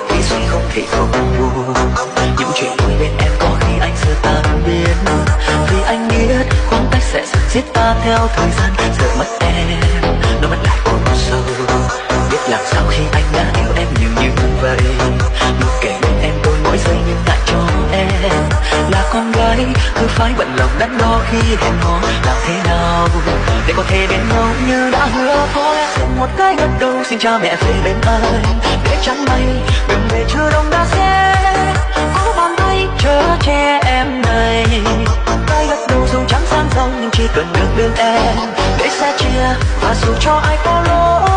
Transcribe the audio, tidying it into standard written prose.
Khi suy không thể không buồn, những chuyện vui bên em có khi anh sợ ta biết. Vì anh biết khoảng cách sẽ dần giết ta theo thời gian. Giờ mất em, nó mất lại cuộc sâu. Biết làm sao khi anh đã yêu em nhiều như vậy. Muốn kể bên em tôi mỗi giây nhưng tại cho em là con gái, cứ phải bận lòng đắn đo khi hẹn hò. Làm thế nào để có thể bên nhau như đã hứa thôi. Một cái gật đầu xin cha mẹ về bên anh, để chẳng may đừng về chưa đông đã sẽ có bàn tay chở che em này. Cái gật đầu dù chẳng sang giàu nhưng chỉ cần được bên em, để sẽ chia và dù cho ai có lỗi